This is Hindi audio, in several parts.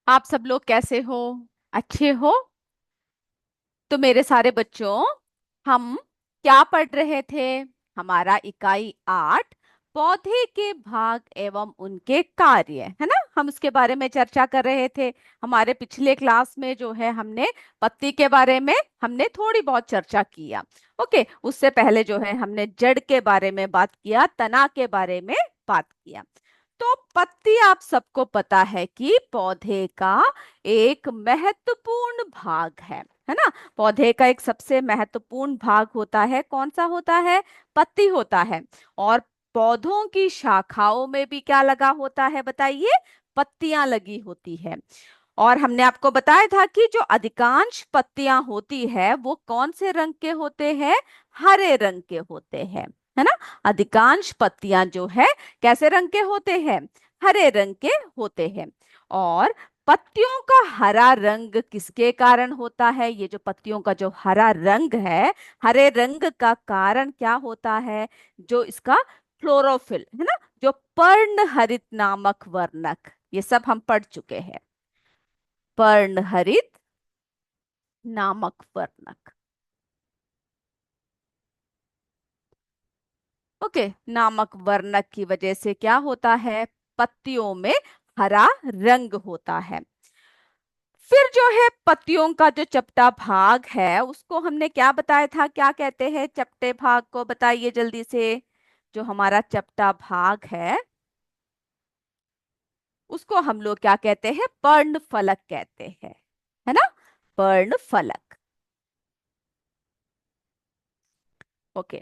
आप सब लोग कैसे हो? अच्छे हो? तो मेरे सारे बच्चों, हम क्या पढ़ रहे थे? हमारा इकाई 8, पौधे के भाग एवं उनके कार्य, है ना? हम उसके बारे में चर्चा कर रहे थे। हमारे पिछले क्लास में जो है हमने पत्ती के बारे में हमने थोड़ी बहुत चर्चा किया। ओके, उससे पहले जो है हमने जड़ के बारे में बात किया, तना के बारे में बात किया। तो पत्ती, आप सबको पता है कि पौधे का एक महत्वपूर्ण भाग है ना? पौधे का एक सबसे महत्वपूर्ण भाग होता है, कौन सा होता है? पत्ती होता है। और पौधों की शाखाओं में भी क्या लगा होता है, बताइए? पत्तियां लगी होती है। और हमने आपको बताया था कि जो अधिकांश पत्तियां होती है वो कौन से रंग के होते हैं? हरे रंग के होते हैं, है ना? अधिकांश पत्तियां जो है कैसे रंग के होते हैं? हरे रंग के होते हैं। और पत्तियों का हरा रंग किसके कारण होता है? ये जो पत्तियों का जो हरा रंग है, हरे रंग का कारण क्या होता है? जो इसका क्लोरोफिल है ना, जो पर्णहरित नामक वर्णक, ये सब हम पढ़ चुके हैं। पर्णहरित नामक वर्णक, ओके, नामक वर्णक की वजह से क्या होता है? पत्तियों में हरा रंग होता है। फिर जो है पत्तियों का जो चपटा भाग है उसको हमने क्या बताया था? क्या कहते हैं चपटे भाग को? बताइए जल्दी से। जो हमारा चपटा भाग है उसको हम लोग क्या कहते हैं? पर्णफलक कहते हैं, है ना? पर्णफलक। ओके।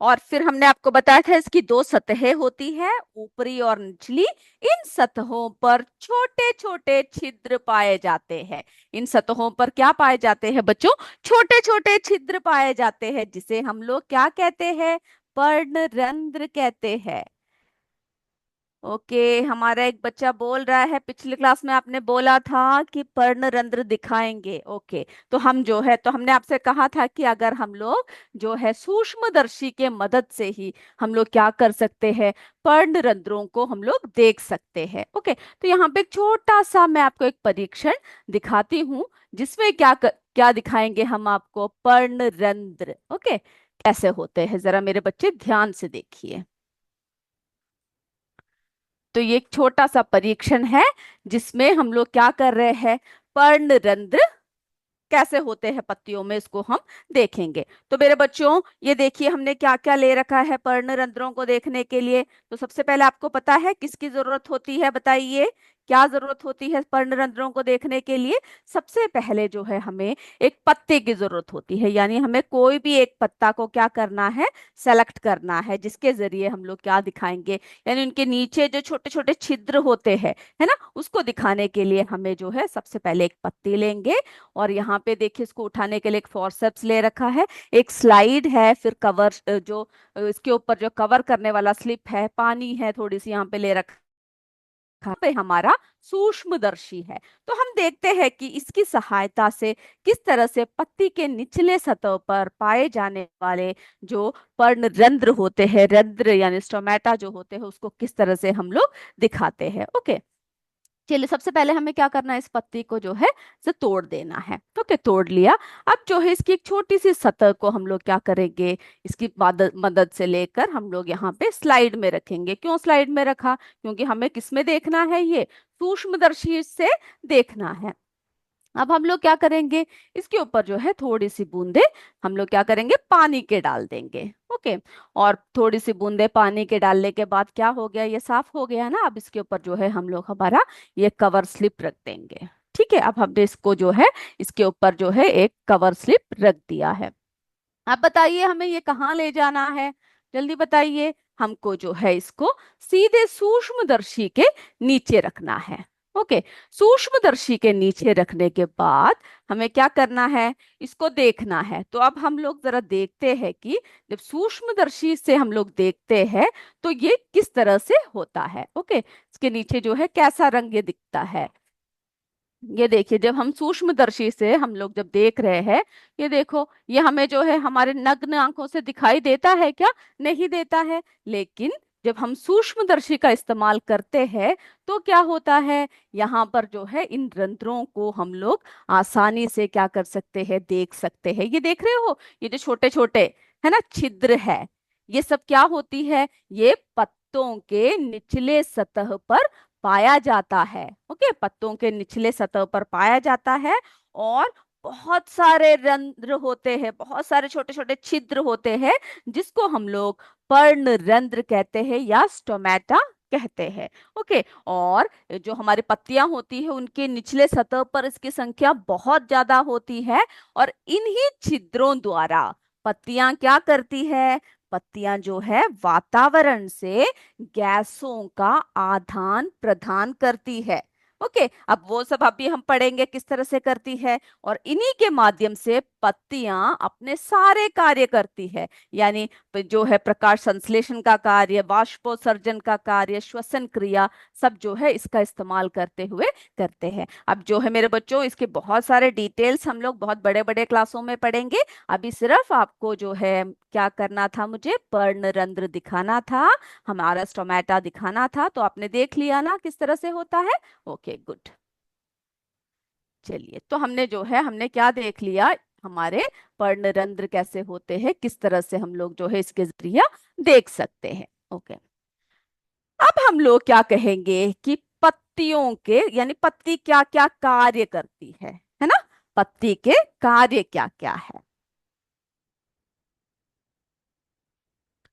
और फिर हमने आपको बताया था इसकी दो सतहें होती है, ऊपरी और निचली। इन सतहों पर छोटे छोटे छिद्र पाए जाते हैं। इन सतहों पर क्या पाए जाते हैं बच्चों? छोटे छोटे छिद्र पाए जाते हैं, जिसे हम लोग क्या कहते हैं? पर्णरंध्र कहते हैं। ओके, हमारा एक बच्चा बोल रहा है पिछली क्लास में आपने बोला था कि पर्णरंध्र दिखाएंगे। ओके, तो हम जो है, तो हमने आपसे कहा था कि अगर हम लोग जो है सूक्ष्मदर्शी के मदद से ही हम लोग क्या कर सकते हैं? पर्णरंध्रों को हम लोग देख सकते हैं। ओके, तो यहाँ पे एक छोटा सा मैं आपको एक परीक्षण दिखाती हूँ, जिसमें क्या दिखाएंगे हम आपको? पर्णरंध्र। ओके, कैसे होते हैं जरा मेरे बच्चे ध्यान से देखिए। तो ये एक छोटा सा परीक्षण है जिसमें हम लोग क्या कर रहे हैं? पर्णरंध्र कैसे होते हैं पत्तियों में, इसको हम देखेंगे। तो मेरे बच्चों, ये देखिए हमने क्या क्या ले रखा है पर्णरंध्रों को देखने के लिए। तो सबसे पहले आपको पता है किसकी जरूरत होती है? बताइए, क्या जरूरत होती है पर्णरंध्रों को देखने के लिए? सबसे पहले जो है हमें एक पत्ते की जरूरत होती है, यानी हमें कोई भी एक पत्ता को क्या करना है? सेलेक्ट करना है, जिसके जरिए हम लोग क्या दिखाएंगे? यानी उनके नीचे जो छोटे छोटे छिद्र होते हैं, है ना, उसको दिखाने के लिए हमें जो है सबसे पहले एक पत्ती लेंगे। और यहाँ पे देखिए इसको उठाने के लिए एक फोर्सेप्स ले रखा है, एक स्लाइड है, फिर कवर जो इसके ऊपर जो कवर करने वाला स्लिप है, पानी है थोड़ी सी यहाँ पे ले रखा पे हमारा सूक्ष्मदर्शी है। तो हम देखते हैं कि इसकी सहायता से किस तरह से पत्ती के निचले सतह पर पाए जाने वाले जो पर्णरंध्र होते हैं, रंध्र यानी स्टोमेटा जो होते हैं, उसको किस तरह से हम लोग दिखाते हैं। ओके, चलिए सबसे पहले हमें क्या करना है? इस पत्ती को जो है से तोड़ देना है। ओके, तोड़ लिया। अब जो है इसकी एक छोटी सी सतह को हम लोग क्या करेंगे? इसकी मदद मदद से लेकर हम लोग यहाँ पे स्लाइड में रखेंगे। क्यों स्लाइड में रखा? क्योंकि हमें किसमें देखना है? ये सूक्ष्मदर्शी से देखना है। अब हम लोग क्या करेंगे? इसके ऊपर जो है थोड़ी सी बूंदे हम लोग क्या करेंगे? पानी के डाल देंगे। ओके, और थोड़ी सी बूंदे पानी के डालने के बाद क्या हो गया? ये साफ हो गया ना। अब इसके ऊपर जो है हम लोग हमारा ये कवर स्लिप रख देंगे। ठीक है, अब हमने इसको जो है इसके ऊपर जो है एक कवर स्लिप रख दिया है। अब बताइए हमें ये कहाँ ले जाना है? जल्दी बताइए। हमको जो है इसको सीधे सूक्ष्मदर्शी के नीचे रखना है। ओके, सूक्ष्मदर्शी के नीचे रखने के बाद हमें क्या करना है? इसको देखना है। तो अब हम लोग जरा देखते हैं कि जब सूक्ष्मदर्शी से हम लोग देखते हैं तो ये किस तरह से होता है। ओके, इसके नीचे जो है कैसा रंग ये दिखता है? ये देखिए, जब हम सूक्ष्मदर्शी से हम लोग जब देख रहे हैं, ये देखो, ये हमें जो है हमारे नग्न आंखों से दिखाई देता है क्या? नहीं देता है। लेकिन जब हम सूक्ष्मदर्शी का इस्तेमाल करते हैं तो क्या होता है, यहाँ पर जो है इन रंध्रों को हम लोग आसानी से क्या कर सकते हैं, देख सकते हैं। ये देख रहे हो, ये जो छोटे छोटे है ना छिद्र है, ये सब क्या होती है, ये पत्तों के निचले सतह पर पाया जाता है। ओके, पत्तों के निचले सतह पर पाया जाता है। और बहुत सारे रंध्र होते हैं, बहुत सारे छोटे छोटे छिद्र होते हैं, जिसको हम लोग पर्ण रंध्र कहते हैं या स्टोमेटा कहते हैं। ओके, और जो हमारी पत्तियां होती है उनके निचले सतह पर इसकी संख्या बहुत ज्यादा होती है। और इन्हीं छिद्रों द्वारा पत्तियां क्या करती है, पत्तियां जो है वातावरण से गैसों का आदान प्रदान करती है। ओके, अब वो सब अभी हम पढ़ेंगे किस तरह से करती है। और इन्हीं के माध्यम से पत्तियां अपने सारे कार्य करती है, यानी जो है प्रकाश संश्लेषण का कार्य, वाष्पोत्सर्जन का कार्य, श्वसन क्रिया, सब जो है इसका इस्तेमाल करते हुए करते हैं। अब जो है मेरे बच्चों, इसके बहुत सारे डिटेल्स हम लोग बहुत बड़े बड़े क्लासों में पढ़ेंगे। अभी सिर्फ आपको जो है क्या करना था, मुझे पर्णरंध्र दिखाना था, हमारा स्टोमेटा दिखाना था। तो आपने देख लिया ना किस तरह से होता है। Okay good. चलिए, तो हमने जो है हमने क्या देख लिया, हमारे पर्णरंध्र कैसे होते हैं, किस तरह से हम लोग जो है इसके जरिए देख सकते हैं। ओके, अब हम लोग क्या कहेंगे कि पत्तियों के, यानी पत्ती क्या क्या कार्य करती है ना, पत्ती के कार्य क्या क्या है।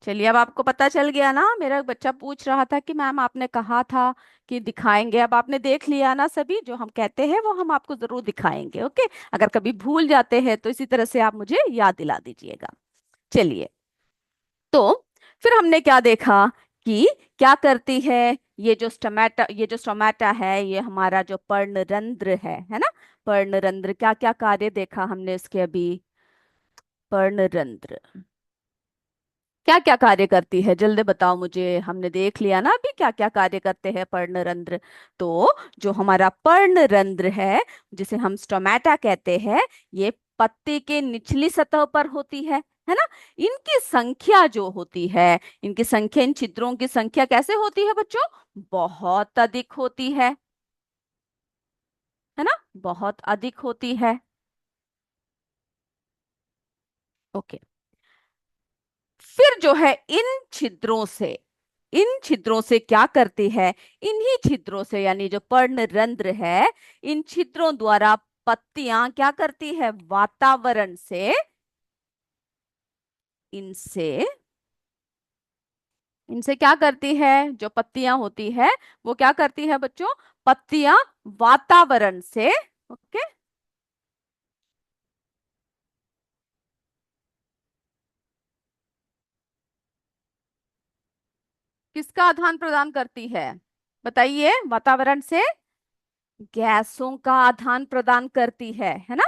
चलिए, अब आपको पता चल गया ना। मेरा एक बच्चा पूछ रहा था कि मैम आपने कहा था कि दिखाएंगे, अब आपने देख लिया ना, सभी जो हम कहते हैं वो हम आपको जरूर दिखाएंगे। ओके, अगर कभी भूल जाते हैं तो इसी तरह से आप मुझे याद दिला दीजिएगा। चलिए, तो फिर हमने क्या देखा कि क्या करती है ये जो स्टोमेटा है, ये हमारा जो पर्णरंध्र है ना, पर्णरंध्र क्या क्या कार्य देखा हमने इसके अभी। पर्णरंध्र क्या क्या कार्य करती है, जल्दी बताओ मुझे। हमने देख लिया ना अभी क्या क्या कार्य करते हैं पर्णरंध्र। तो जो हमारा पर्णरंध्र है, जिसे हम स्टोमेटा कहते हैं, ये पत्ती के निचली सतह पर होती है ना। इनकी संख्या जो होती है, इनकी संख्या, इन छिद्रों की संख्या कैसे होती है बच्चों, बहुत अधिक होती है ना, बहुत अधिक होती है। ओके, फिर जो है इन छिद्रों से क्या करती है, इन्हीं छिद्रों से, यानी जो पर्णरंध्र है, इन छिद्रों द्वारा पत्तियां क्या करती है, वातावरण से इनसे इनसे क्या करती है, जो पत्तियां होती है वो क्या करती है बच्चों, पत्तियां वातावरण से, ओके, किसका आदान प्रदान करती है, बताइए, वातावरण से गैसों का आदान प्रदान करती है ना।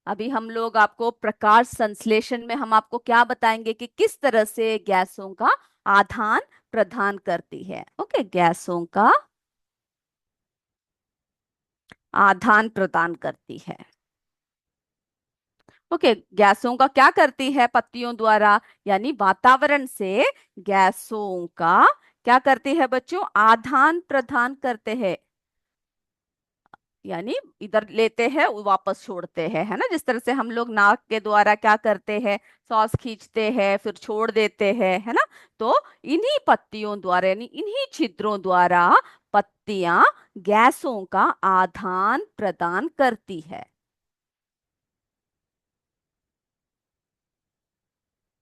अभी हम लोग आपको प्रकाश संश्लेषण में हम आपको क्या बताएंगे कि किस तरह से गैसों का आदान प्रदान करती है। ओके, गैसों का आदान प्रदान करती है। ओके, गैसों का क्या करती है पत्तियों द्वारा, यानी वातावरण से गैसों का क्या करती है बच्चों, आदान प्रदान करते हैं, यानी इधर लेते हैं वापस छोड़ते हैं, है ना। जिस तरह से हम लोग नाक के द्वारा क्या करते हैं, सांस खींचते हैं फिर छोड़ देते हैं, है ना। तो इन्हीं पत्तियों द्वारा, यानी इन्हीं छिद्रों द्वारा पत्तियां गैसों का आदान प्रदान करती है।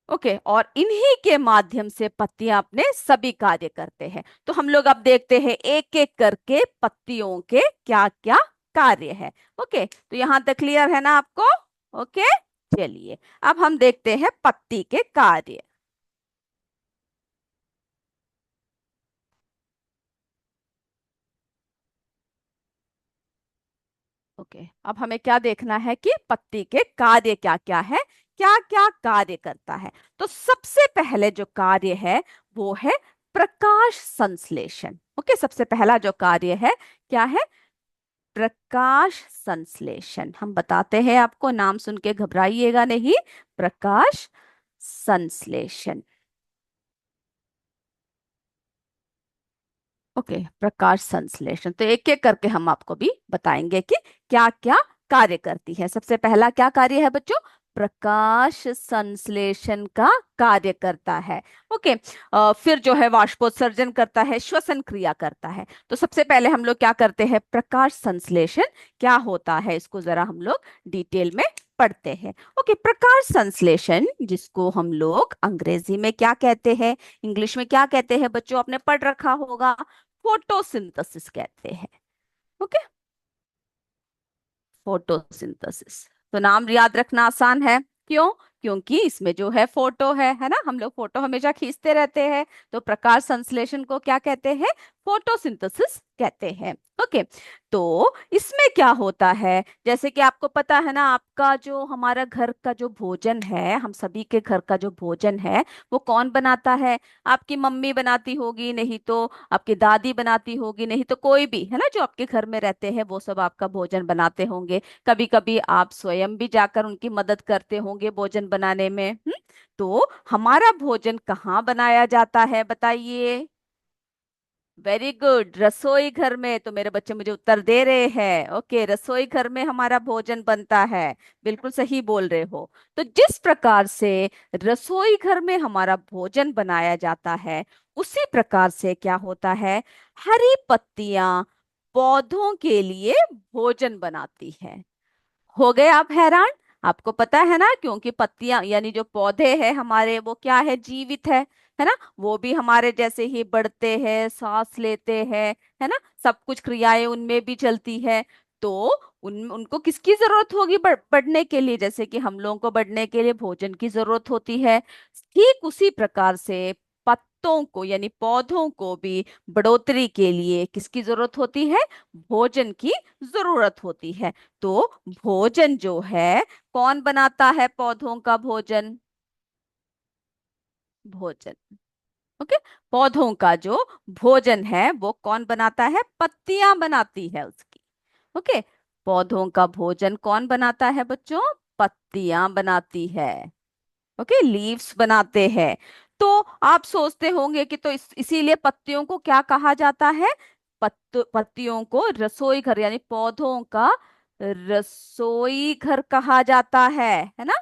ओके, और इन्हीं के माध्यम से पत्तियां अपने सभी कार्य करते हैं। तो हम लोग अब देखते हैं एक एक करके पत्तियों के क्या क्या कार्य है। ओके, तो यहां तक क्लियर है ना आपको। ओके, चलिए, अब हम देखते हैं पत्ती के कार्य। ओके, अब हमें क्या देखना है कि पत्ती के कार्य क्या क्या है, क्या क्या कार्य करता है। तो सबसे पहले जो कार्य है वो है प्रकाश संश्लेषण। ओके, सबसे पहला जो कार्य है क्या है, प्रकाश संश्लेषण। हम बताते हैं आपको, नाम सुन के घबराइएगा नहीं, प्रकाश संश्लेषण। ओके, प्रकाश संश्लेषण तो एक एक करके हम आपको भी बताएंगे कि क्या क्या कार्य करती है। सबसे पहला क्या कार्य है बच्चों? प्रकाश संश्लेषण का कार्य करता है। ओके। फिर जो है वाष्पोत्सर्जन करता है, श्वसन क्रिया करता है। तो सबसे पहले हम लोग क्या करते हैं? प्रकाश संश्लेषण क्या होता है इसको जरा हम लोग डिटेल में पढ़ते हैं। ओके, प्रकाश संश्लेषण जिसको हम लोग अंग्रेजी में क्या कहते हैं, इंग्लिश में क्या कहते हैं बच्चों? आपने पढ़ रखा होगा, फोटोसिंथेसिस कहते हैं। Okay, photosynthesis. तो नाम याद रखना आसान है। क्यों? क्योंकि इसमें जो है फोटो है ना, हम लोग फोटो हमेशा खींचते रहते हैं। तो प्रकाश संश्लेषण को क्या कहते हैं? फोटोसिंथेसिस कहते हैं। ओके। तो इसमें क्या होता है, जैसे कि आपको पता है ना, आपका जो हमारा घर का जो भोजन है, हम सभी के घर का जो भोजन है, वो कौन बनाता है? आपकी मम्मी बनाती होगी, नहीं तो आपकी दादी बनाती होगी, नहीं तो कोई भी है ना जो आपके घर में रहते हैं, वो सब आपका भोजन बनाते होंगे। कभी कभी आप स्वयं भी जाकर उनकी मदद करते होंगे भोजन बनाने में। तो हमारा भोजन कहाँ बनाया जाता है बताइए? वेरी गुड, रसोई घर में। तो मेरे बच्चे मुझे उत्तर दे रहे हैं। ओके, रसोई घर में हमारा भोजन बनता है। बिल्कुल सही बोल रहे हो। तो जिस प्रकार से रसोई घर में हमारा भोजन बनाया जाता है, उसी प्रकार से क्या होता है, हरी पत्तियां पौधों के लिए भोजन बनाती है। हो गए आप हैरान? आपको पता है ना, क्योंकि पत्तियां यानी जो पौधे हैं हमारे, वो क्या है? जीवित है ना। वो भी हमारे जैसे ही बढ़ते हैं, सांस लेते हैं, है ना, सब कुछ क्रियाएं उनमें भी चलती है। तो उनको किसकी जरूरत होगी बढ़ने के लिए? जैसे कि हम लोगों को बढ़ने के लिए भोजन की जरूरत होती है, ठीक उसी प्रकार से पत्तों को यानी पौधों को भी बढ़ोतरी के लिए किसकी जरूरत होती है? भोजन की जरूरत होती है। तो भोजन जो है, कौन बनाता है पौधों का भोजन? भोजन। ओके, पौधों का जो भोजन है वो कौन बनाता है? पत्तियां बनाती है उसकी। ओके, पौधों का भोजन कौन बनाता है बच्चों? पत्तियां बनाती है। ओके, लीव्स बनाते हैं। तो आप सोचते होंगे कि तो इसीलिए पत्तियों को क्या कहा जाता है? पत्तियों को रसोई घर यानी पौधों का रसोई घर कहा जाता है ना।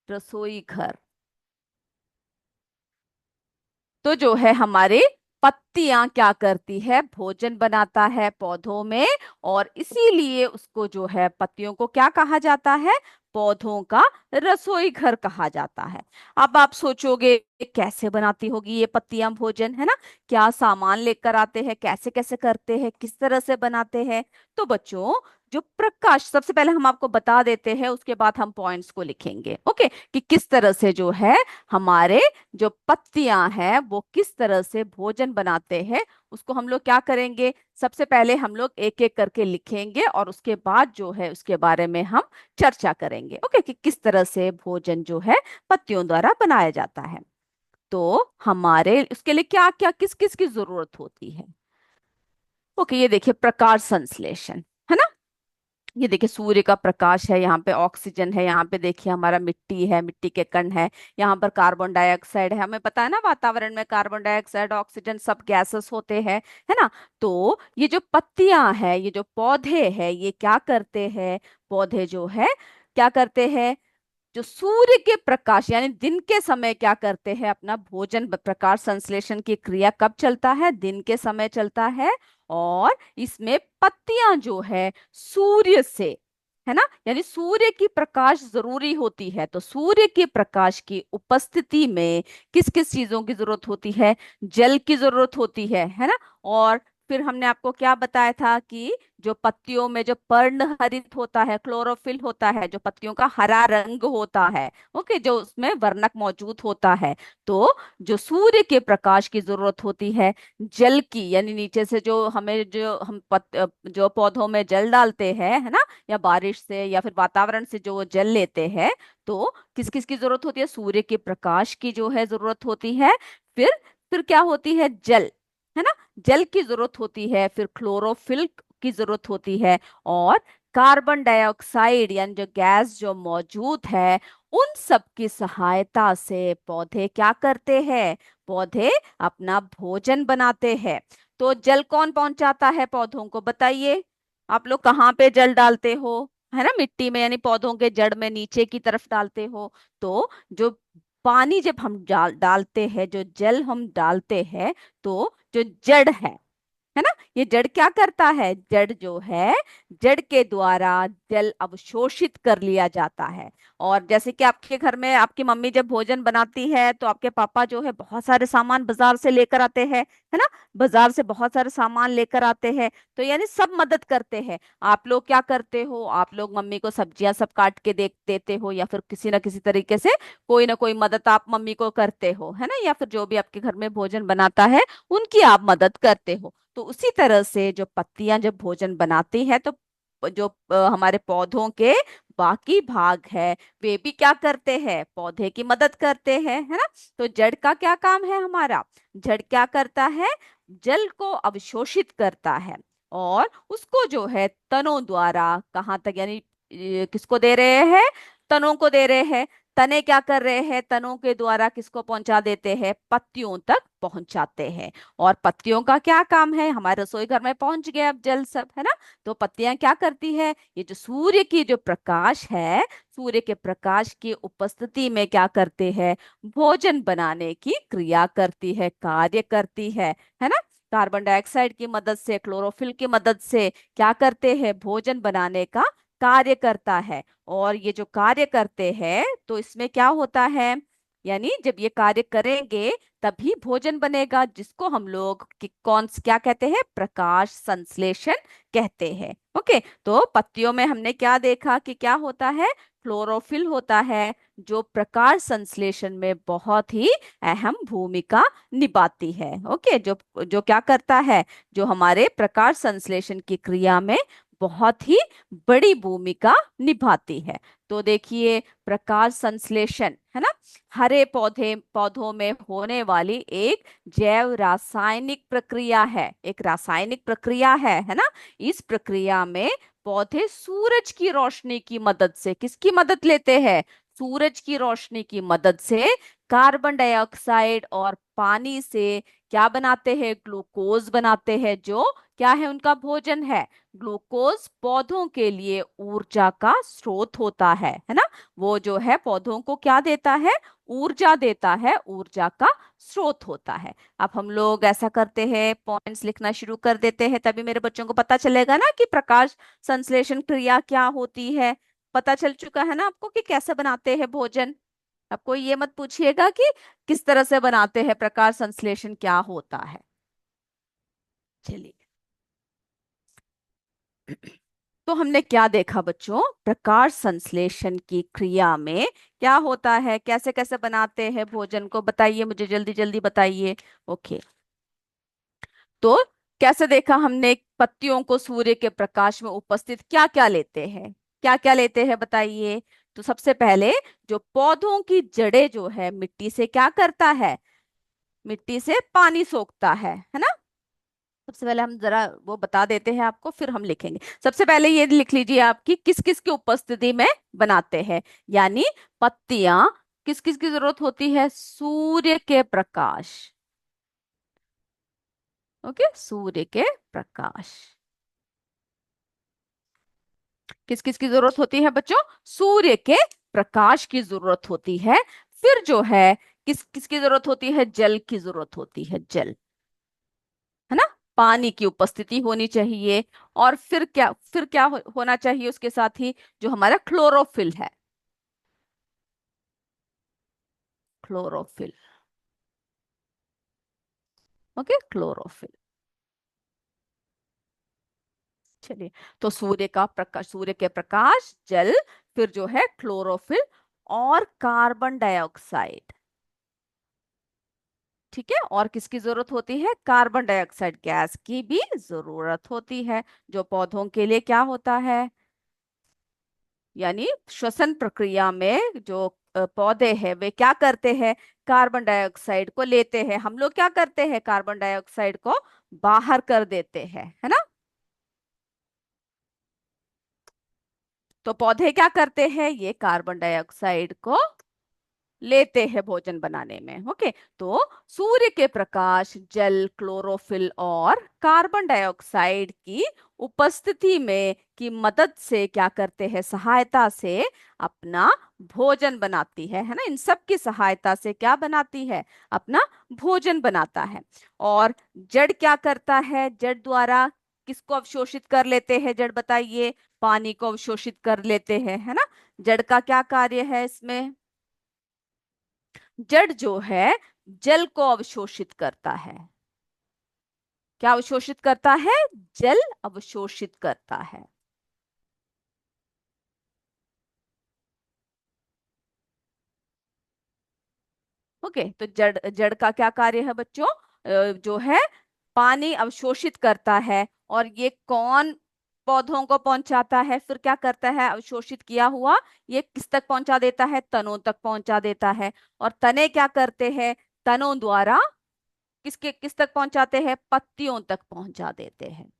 रसोई घर। तो जो है हमारे पत्तियां क्या करती है? भोजन बनाता है पौधों में, और इसीलिए उसको जो है पत्तियों को क्या कहा जाता है? पौधों का रसोई घर कहा जाता है। अब आप सोचोगे कैसे बनाती होगी ये पत्तियां भोजन, है ना? क्या सामान लेकर आते हैं, कैसे कैसे करते हैं, किस तरह से बनाते हैं? तो बच्चों, जो प्रकाश, सबसे पहले हम आपको बता देते हैं, उसके बाद हम पॉइंट्स को लिखेंगे। ओके, कि किस तरह से जो है हमारे जो पत्तियां हैं वो किस तरह से भोजन बनाते हैं, उसको हम लोग क्या करेंगे? सबसे पहले हम लोग एक एक करके लिखेंगे, और उसके बाद जो है उसके बारे में हम चर्चा करेंगे। ओके, कि किस तरह से भोजन जो है पत्तियों द्वारा बनाया जाता है। तो हमारे उसके लिए क्या क्या किस किस की जरूरत होती है? ओके, ये देखिए प्रकाश संश्लेषण, है ना। ये देखिए सूर्य का प्रकाश है, यहाँ पे ऑक्सीजन है, यहाँ पे देखिए हमारा मिट्टी है, मिट्टी के कण है, यहाँ पर कार्बन डाइऑक्साइड है। हमें पता है ना, वातावरण में कार्बन डाइऑक्साइड, ऑक्सीजन सब गैसेस होते हैं, है ना। तो ये जो पत्तियां हैं, ये जो पौधे हैं, ये क्या करते हैं? पौधे जो है क्या करते हैं? जो सूर्य के प्रकाश यानी दिन के समय क्या करते हैं? अपना भोजन, प्रकाश संश्लेषण की क्रिया कब चलता है? दिन के समय चलता है। और इसमें पत्तियां जो है सूर्य से, है ना, यानी सूर्य की प्रकाश जरूरी होती है। तो सूर्य के प्रकाश की उपस्थिति में किस किस चीजों की जरूरत होती है? जल की जरूरत होती है ना। और फिर हमने आपको क्या बताया था कि जो पत्तियों में जो पर्णहरित होता है, क्लोरोफिल होता है, जो पत्तियों का हरा रंग होता है, ओके, जो उसमें वर्णक मौजूद होता है। तो जो सूर्य के प्रकाश की जरूरत होती है, जल की यानी नीचे से जो हमें जो हम जो पौधों में जल डालते हैं, है ना, या बारिश से या फिर वातावरण से जो जल लेते हैं, तो किस किस की जरूरत होती है? सूर्य के प्रकाश की जो है जरूरत होती है। फिर फिर क्या होती है? जल, है ना, जल की जरूरत होती है। फिर क्लोरोफिल की जरूरत होती है। और कार्बन डाइऑक्साइड यानी जो गैस जो मौजूद है, उन सब की सहायता से पौधे क्या करते हैं? पौधे अपना भोजन बनाते हैं। तो जल कौन पहुंचाता है पौधों को, बताइए। आप लोग कहाँ पे जल डालते हो, है ना, मिट्टी में, यानी पौधों के जड़ में नीचे की तरफ डालते हो। तो जो पानी जब हम डालते हैं, जो जल हम डालते हैं, तो जो जड़ है ना, ये जड़ क्या करता है, जड़ जो है, जड़ के द्वारा जल अवशोषित कर लिया जाता है। और जैसे कि आपके घर में आपकी मम्मी जब भोजन बनाती है, तो आपके पापा जो है बहुत सारे सामान बाजार से लेकर आते हैं, है ना, बाजार से बहुत सारे सामान लेकर आते हैं। तो यानी सब मदद करते हैं। आप लोग क्या करते हो, आप लोग मम्मी को सब्जियां सब काट के देते हो, या फिर किसी ना किसी तरीके से कोई ना कोई मदद आप मम्मी को करते हो, है ना, या फिर जो भी आपके घर में भोजन बनाता है उनकी आप मदद करते हो। तो उसी तरह से जो पत्तियां जब भोजन बनाती है, तो जो हमारे पौधों के बाकी भाग है, वे भी क्या करते हैं, पौधे की मदद करते हैं, है ना। तो जड़ का क्या काम है हमारा, जड़ क्या करता है, जल को अवशोषित करता है, और उसको जो है तनों द्वारा कहाँ तक, यानी किसको दे रहे हैं, तनों को दे रहे हैं। तने क्या कर रहे हैं, तनों के द्वारा किसको पहुंचा देते हैं, पत्तियों तक पहुंचाते हैं। और पत्तियों का क्या काम है, हमारे रसोई घर में पहुंच गया अब जल सब, है ना। तो पत्तियां क्या करती है, ये जो सूर्य की जो प्रकाश है, सूर्य के प्रकाश की उपस्थिति में क्या करते हैं, भोजन बनाने की क्रिया करती है, कार्य करती है ना। कार्बन डाइऑक्साइड की मदद से, क्लोरोफिल की मदद से क्या करते हैं, भोजन बनाने का कार्य करता है। और ये जो कार्य करते हैं, तो इसमें क्या होता है, यानी जब ये कार्य करेंगे तभी भोजन बनेगा, जिसको हम लोग कौन क्या कहते हैं, प्रकाश संश्लेषण कहते हैं। ओके, तो पत्तियों में हमने क्या देखा कि क्या होता है, क्लोरोफिल होता है, जो प्रकाश संश्लेषण में बहुत ही अहम भूमिका निभाती है। ओके, जो जो क्या करता है, जो हमारे प्रकाश संश्लेषण की क्रिया में बहुत ही बड़ी भूमिका निभाती है। तो देखिए, प्रकाश संश्लेषण, है ना, हरे पौधों में होने वाली एक जैव रासायनिक प्रक्रिया है, एक रासायनिक प्रक्रिया है ना। इस प्रक्रिया में पौधे सूरज की रोशनी की मदद से, किसकी मदद लेते हैं, सूरज की रोशनी की मदद से कार्बन डाइऑक्साइड और पानी से क्या बनाते हैं, ग्लूकोज बनाते हैं, जो क्या है, उनका भोजन है। ग्लूकोज पौधों के लिए ऊर्जा का स्रोत होता है ना। वो जो है पौधों को क्या देता है, ऊर्जा देता है, ऊर्जा का स्रोत होता है। अब हम लोग ऐसा करते हैं, पॉइंट्स लिखना शुरू कर देते हैं, तभी मेरे बच्चों को पता चलेगा ना कि प्रकाश संश्लेषण क्रिया क्या होती है। पता चल चुका है ना आपको कि कैसे बनाते हैं भोजन। आपको ये मत पूछिएगा कि किस तरह से बनाते हैं, प्रकाश संश्लेषण क्या होता है। चलिए, तो हमने क्या देखा बच्चों, प्रकाश संश्लेषण की क्रिया में क्या होता है, कैसे कैसे बनाते हैं भोजन को, बताइए मुझे, जल्दी जल्दी बताइए। ओके, तो कैसे देखा हमने, पत्तियों को सूर्य के प्रकाश में उपस्थित क्या क्या लेते हैं, क्या क्या लेते हैं बताइए। तो सबसे पहले जो पौधों की जड़ें जो है, मिट्टी से क्या करता है, मिट्टी से पानी सोखता है ना। सबसे पहले हम जरा वो बता देते हैं आपको, फिर हम लिखेंगे। सबसे पहले ये लिख लीजिए आपकी, किस किस की उपस्थिति में बनाते हैं, यानी पत्तियां किस किस की जरूरत होती है, सूर्य के प्रकाश। ओके, सूर्य के प्रकाश, किस किस की जरूरत होती है बच्चों, सूर्य के प्रकाश की जरूरत होती है। फिर जो है, किस किस की जरूरत होती है, जल की जरूरत होती है, जल, है ना, पानी की उपस्थिति होनी चाहिए। और फिर क्या होना चाहिए उसके साथ ही, जो हमारा क्लोरोफिल है, क्लोरोफिल। Okay, chlorophyll. चलिए, तो सूर्य का प्रकाश, सूर्य के प्रकाश, जल, फिर जो है क्लोरोफिल और कार्बन डाइऑक्साइड। ठीक है, और किसकी जरूरत होती है, कार्बन डाइऑक्साइड गैस की भी जरूरत होती है, जो पौधों के लिए क्या होता है, यानी श्वसन प्रक्रिया में जो पौधे हैं वे क्या करते हैं, कार्बन डाइऑक्साइड को लेते हैं, हम लोग क्या करते हैं, कार्बन डाइऑक्साइड को बाहर कर देते हैं, है ना। तो पौधे क्या करते हैं, ये कार्बन डाइऑक्साइड को लेते हैं भोजन बनाने में। ओके, तो सूर्य के प्रकाश जल, क्लोरोफिल और कार्बन डाइऑक्साइड की उपस्थिति में की मदद से क्या करते हैं, सहायता से अपना भोजन बनाती है ना। इन सब की सहायता से क्या बनाती है, अपना भोजन बनाता है। और जड़ क्या करता है, जड़ द्वारा किसको अवशोषित कर लेते हैं, जड़ बताइए, पानी को अवशोषित कर लेते हैं, है ना। जड़ का क्या कार्य है इसमें, जड़ जो है जल को अवशोषित करता है। क्या अवशोषित करता है, जल अवशोषित करता है। ओके, तो जड़ जड़ का क्या कार्य है बच्चों, जो है पानी अवशोषित करता है। और ये कौन पौधों को पहुंचाता है, फिर क्या करता है, अवशोषित किया हुआ ये किस तक पहुंचा देता है, तनों तक पहुंचा देता है। और तने क्या करते हैं, तनों द्वारा किसके किस तक पहुंचाते हैं, पत्तियों तक पहुंचा देते हैं,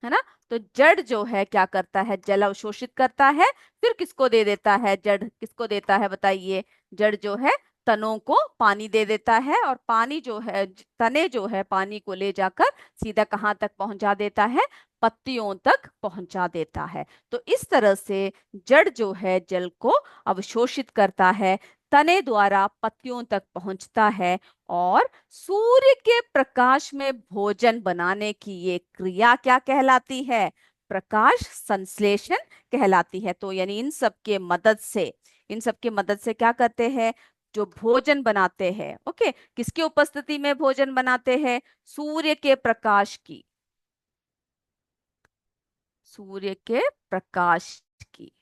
है ना। तो जड़ जो है क्या करता है, जल अवशोषित करता है, फिर किसको दे देता है, जड़ किसको देता है बताइए, जड़ जो है तनों को पानी दे देता है। और पानी जो है, तने जो है पानी को ले जाकर सीधा कहाँ तक पहुंचा देता है, पत्तियों तक पहुंचा देता है। तो इस तरह से जड़ जो है जल को अवशोषित करता है, तने द्वारा पत्तियों तक पहुंचता है। और सूर्य के प्रकाश में भोजन बनाने की ये क्रिया क्या कहलाती है, प्रकाश संश्लेषण कहलाती है। तो यानी इन सब के मदद से क्या करते हैं, जो भोजन बनाते हैं। ओके, किसकी उपस्थिति में भोजन बनाते हैं, सूर्य के प्रकाश की, सूर्य के प्रकाश की।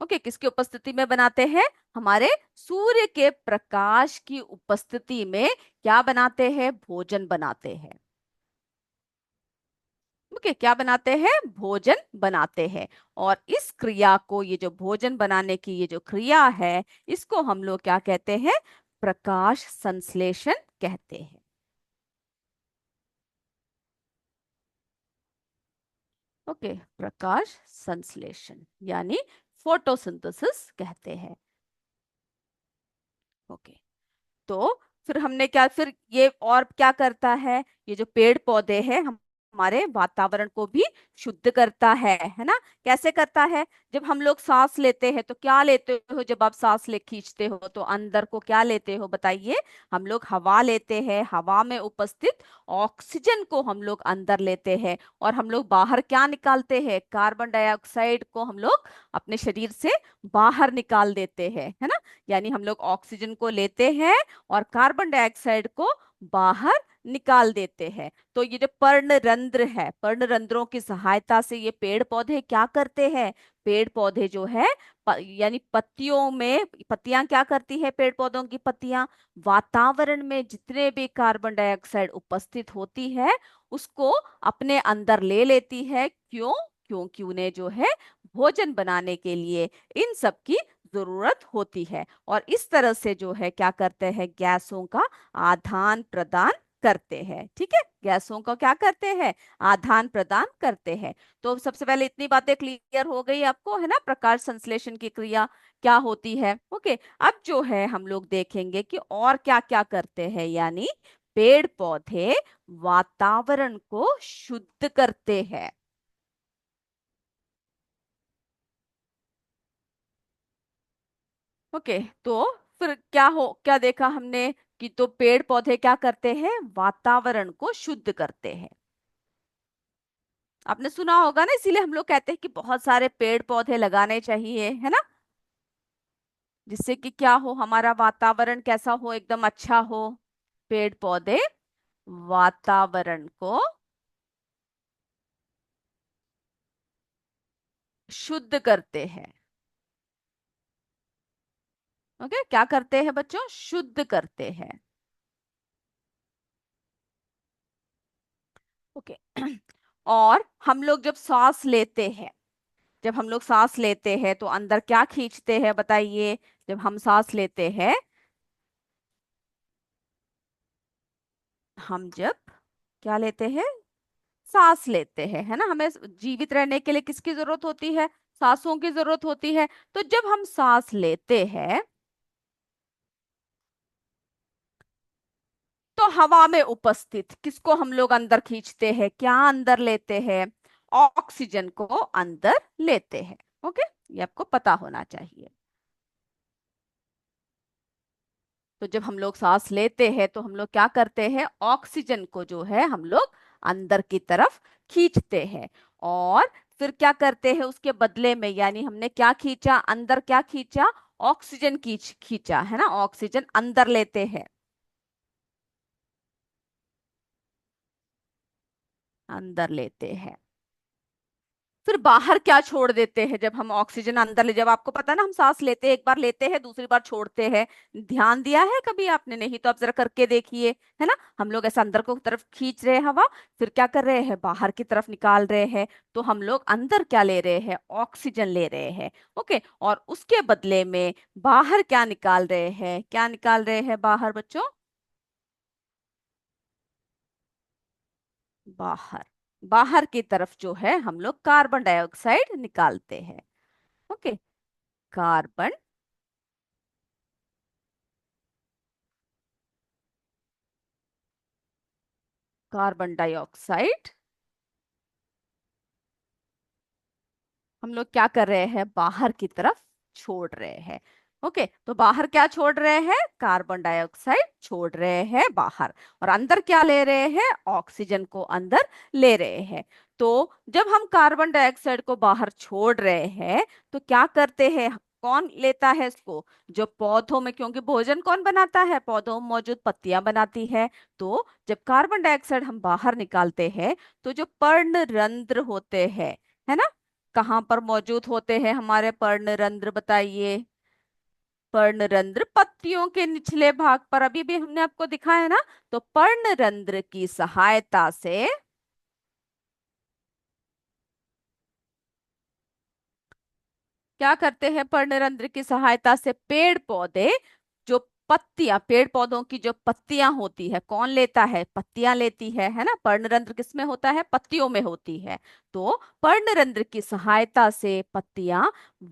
ओके, किसकी उपस्थिति में बनाते हैं, हमारे सूर्य के प्रकाश की उपस्थिति में क्या बनाते हैं, भोजन बनाते हैं। ओके, क्या बनाते हैं, भोजन बनाते हैं। और इस क्रिया को, ये जो भोजन बनाने की ये जो क्रिया है, इसको हम लोग क्या कहते हैं, प्रकाश संश्लेषण कहते हैं। ओके, प्रकाश संश्लेषण यानी फोटोसिंथेसिस कहते हैं। ओके, तो फिर हमने क्या, फिर ये और क्या करता है, ये जो पेड़ पौधे हैं हमारे वातावरण को भी शुद्ध करता है ना। कैसे करता है, जब हम लोग सांस लेते हैं तो क्या लेते हो, जब आप सांस ले खींचते हो तो अंदर को क्या लेते हो बताइए, हम लोग हवा लेते हैं। हवा में उपस्थित ऑक्सीजन को हम लोग अंदर लेते हैं। और हम लोग बाहर क्या निकालते हैं, कार्बन डाइऑक्साइड को हम लोग अपने शरीर से बाहर निकाल देते हैं, है ना। यानी हम लोग ऑक्सीजन को लेते हैं और कार्बन डाइऑक्साइड को बाहर निकाल देते हैं। तो ये जो पर्णरंध्र है, पर्णरंध्रों की सहायता से ये पेड़ पौधे क्या करते हैं, पेड़ पौधे जो है यानी पत्तियों में, पत्तियां क्या करती है, पेड़ पौधों की पत्तियां वातावरण में जितने भी कार्बन डाइऑक्साइड उपस्थित होती है उसको अपने अंदर ले लेती है। क्यों, क्योंकि उन्हें जो है भोजन बनाने के लिए इन सब की जरूरत होती है। और इस तरह से जो है क्या करते हैं, गैसों का आदान प्रदान करते हैं। ठीक है, गैसों का क्या करते हैं, आदान प्रदान करते हैं। तो सबसे पहले इतनी बातें क्लियर हो गई आपको, है ना, प्रकाश संश्लेषण की क्रिया क्या होती है। ओके, अब जो है हम लोग देखेंगे कि और क्या क्या करते हैं, यानी पेड़ पौधे वातावरण को शुद्ध करते हैं। ओके, तो फिर क्या देखा हमने, कि तो पेड़ पौधे क्या करते हैं, वातावरण को शुद्ध करते हैं। आपने सुना होगा ना, इसीलिए हम लोग कहते हैं कि बहुत सारे पेड़ पौधे लगाने चाहिए, है ना, जिससे कि क्या हो, हमारा वातावरण कैसा हो, एकदम अच्छा हो। पेड़ पौधे वातावरण को शुद्ध करते हैं। ओके, क्या करते हैं बच्चों, शुद्ध करते हैं। ओके और हम लोग जब सांस लेते हैं, जब हम लोग सांस लेते हैं तो अंदर क्या खींचते हैं बताइए, जब हम सांस लेते हैं, हम जब क्या लेते हैं, सांस लेते हैं, है ना। हमें जीवित रहने के लिए किसकी जरूरत होती है? सांसों की जरूरत होती है। तो जब हम सांस लेते हैं तो हवा में उपस्थित किसको हम लोग अंदर खींचते हैं? क्या अंदर लेते हैं? ऑक्सीजन को अंदर लेते हैं। ओके, ये आपको पता होना चाहिए। तो जब हम लोग सांस लेते हैं तो हम लोग क्या करते हैं? ऑक्सीजन को जो है हम लोग अंदर की तरफ खींचते हैं। और फिर क्या करते हैं उसके बदले में? यानी हमने क्या खींचा अंदर? क्या खींचा? ऑक्सीजन खींचा, है ना। ऑक्सीजन अंदर लेते हैं, अंदर लेते हैं। फिर बाहर क्या छोड़ देते हैं जब हम ऑक्सीजन अंदर ले? जब आपको पता है ना, हम सांस लेते हैं, एक बार लेते हैं दूसरी बार छोड़ते हैं। ध्यान दिया है कभी आपने? नहीं तो आप जरा करके देखिए, है ना। हम लोग ऐसा अंदर को तरफ खींच रहे हैं हवा, फिर क्या कर रहे हैं? बाहर की तरफ निकाल रहे हैं। तो हम लोग अंदर क्या ले रहे हैं? ऑक्सीजन ले रहे हैं। ओके, और उसके बदले में बाहर क्या निकाल रहे हैं? क्या निकाल रहे हैं बाहर बच्चों? बाहर, बाहर की तरफ जो है हम लोग कार्बन डाइऑक्साइड निकालते हैं। ओके, कार्बन, कार्बन डाइऑक्साइड हम लोग क्या कर रहे हैं? बाहर की तरफ छोड़ रहे हैं। ओके, तो बाहर क्या छोड़ रहे हैं? कार्बन डाइऑक्साइड छोड़ रहे हैं बाहर। और अंदर क्या ले रहे हैं? ऑक्सीजन को अंदर ले रहे हैं। तो जब हम कार्बन डाइऑक्साइड को बाहर छोड़ रहे हैं तो क्या करते हैं? कौन लेता है इसको? जो पौधों में, क्योंकि भोजन कौन बनाता है? पौधों में मौजूद पत्तियां बनाती है। तो जब कार्बन डाइऑक्साइड हम बाहर निकालते हैं तो जो पर्णरंध्र होते हैं, है ना, कहाँ पर मौजूद होते हैं हमारे पर्णरंध्र? बताइए। पर्णरंध्र पत्तियों के निचले भाग पर, अभी भी हमने आपको दिखाया ना। तो पर्णरंध्र की सहायता से क्या करते हैं? पर्णरंध्र की सहायता से पेड़ पौधे, जो पत्तियां, पेड़ पौधों की जो पत्तियां होती है, कौन लेता है? पत्तियां लेती है ना। पर्णरंध्र किस में होता है? पत्तियों में होती है। तो पर्णरंध्र की सहायता से पत्तियां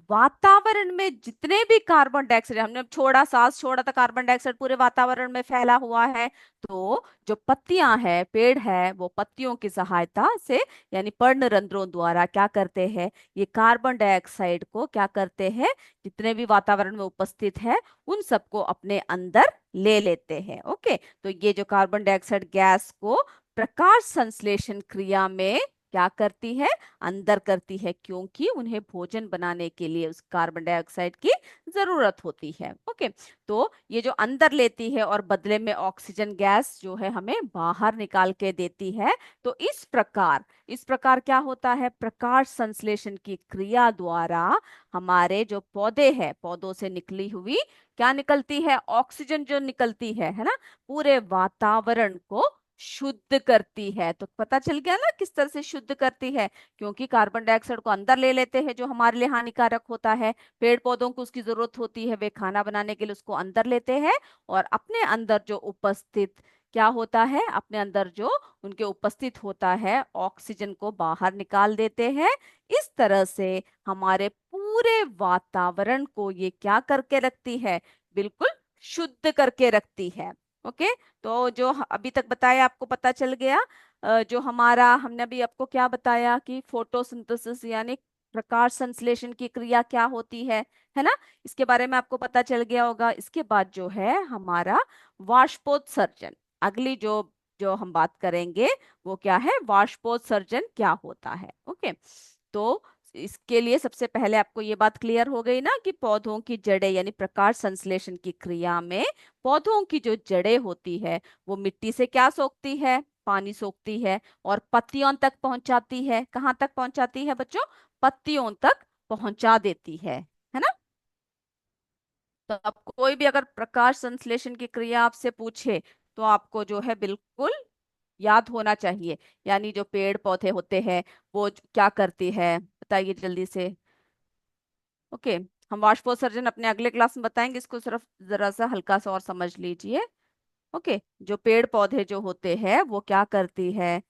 वातावरण में जितने भी कार्बन डाइऑक्साइड हमने छोड़ा, सांस छोड़ा, था कार्बन डाइऑक्साइड पूरे वातावरण में फैला हुआ है। तो जो पत्तियां है, पेड़ है, वो पत्तियों की सहायता से यानी पर्णरंध्रों द्वारा क्या करते हैं? ये कार्बन डाइऑक्साइड को क्या करते हैं? जितने भी वातावरण में उपस्थित है उन सबको अपने अंदर ले लेते हैं। ओके, तो ये जो कार्बन डाइऑक्साइड गैस को प्रकाश संश्लेषण क्रिया में क्या करती है? अंदर करती है, क्योंकि उन्हें भोजन बनाने के लिए उस कार्बन डाइऑक्साइड की जरूरत होती है। ओके, तो ये जो अंदर लेती है और बदले में ऑक्सीजन गैस जो है हमें बाहर निकाल के देती है। तो इस प्रकार क्या होता है? प्रकाश संश्लेषण की क्रिया द्वारा हमारे जो पौधे हैं, पौधों से निकली हुई क्या निकलती है? ऑक्सीजन जो निकलती है ना, पूरे वातावरण को शुद्ध करती है। तो पता चल गया ना किस तरह से शुद्ध करती है? क्योंकि कार्बन डाइऑक्साइड को अंदर ले लेते हैं जो हमारे लिए हानिकारक होता है। पेड़ पौधों को उसकी जरूरत होती है, वे खाना बनाने के लिए उसको अंदर लेते हैं। और अपने अंदर जो उपस्थित क्या होता है? अपने अंदर जो उनके उपस्थित होता है ऑक्सीजन को बाहर निकाल देते हैं। इस तरह से हमारे पूरे वातावरण को ये क्या करके रखती है? बिल्कुल शुद्ध करके रखती है। ओके, तो जो अभी तक बताया आपको पता चल गया। जो हमारा, हमने अभी आपको क्या बताया कि फोटोसिंथेसिस यानी प्रकाश संश्लेषण की क्रिया क्या होती है ना। इसके बारे में आपको पता चल गया होगा। इसके बाद जो है हमारा वाष्पोत्सर्जन, अगली जो जो हम बात करेंगे वो क्या है? वाष्पोत्सर्जन क्या होता है। ओके, तो इसके लिए सबसे पहले आपको ये बात क्लियर हो गई ना कि पौधों की जड़ें यानी प्रकाश संश्लेषण की क्रिया में पौधों की जो जड़ें होती है वो मिट्टी से क्या सोखती है? पानी सोखती है और पत्तियों तक पहुंचाती है। कहाँ तक पहुंचाती है बच्चों? पत्तियों तक पहुंचा देती है ना। तो अब कोई भी अगर प्रकाश संश्लेषण की क्रिया आपसे पूछे तो आपको जो है बिल्कुल याद होना चाहिए। यानी जो पेड़ पौधे होते हैं वो क्या करती है? बताइए जल्दी से। ओके, हम वाष्पोत्सर्जन अपने अगले क्लास में बताएंगे, इसको सिर्फ जरा सा हल्का सा और समझ लीजिए। ओके, जो पेड़ पौधे जो होते हैं वो क्या करती है?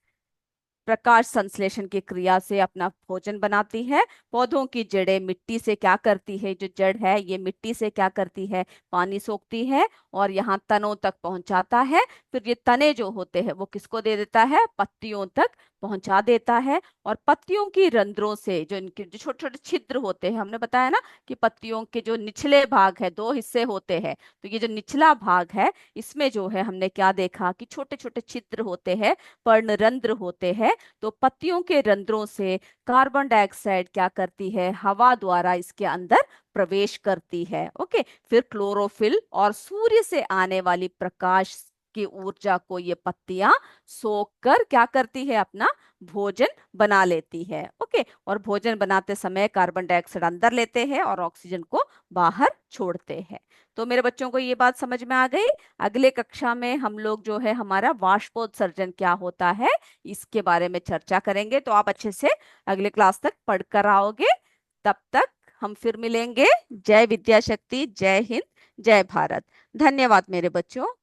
प्रकाश संश्लेषण की क्रिया से अपना भोजन बनाती है। पौधों की जड़ें मिट्टी से क्या करती है, जो जड़ है ये मिट्टी से क्या करती है, पानी सोखती है और यहाँ तनों तक पहुंचाता है। फिर ये तने जो होते हैं वो किसको दे देता है, पत्तियों तक पहुंचा देता है। और पत्तियों की रंध्रों से जो इनके जो छोटे छोटे छिद्र होते हैं, हमने बताया ना कि पत्तियों के जो निचले भाग है, दो हिस्से होते हैं, तो ये जो निचला भाग है इसमें जो है हमने क्या देखा कि छोटे छोटे छिद्र होते हैं, पर्णरंध्र होते हैं। तो पत्तियों के रंध्रों से कार्बन डाइऑक्साइड क्या करती है, हवा द्वारा इसके अंदर प्रवेश करती है। ओके, फिर क्लोरोफिल और सूर्य से आने वाली प्रकाश की ऊर्जा को ये पत्तियां सोख कर क्या करती है, अपना भोजन बना लेती है। ओके, और भोजन बनाते समय कार्बन डाइऑक्साइड अंदर लेते हैं और ऑक्सीजन को बाहर छोड़ते हैं। तो मेरे बच्चों को ये बात समझ में आ गई। अगले कक्षा में हम लोग जो है हमारा वाष्पोत्सर्जन क्या होता है इसके बारे में चर्चा करेंगे। तो आप अच्छे से अगले क्लास तक पढ़कर आओगे। तब तक हम फिर मिलेंगे। जय विद्या शक्ति, जय हिंद, जय भारत। धन्यवाद मेरे बच्चों।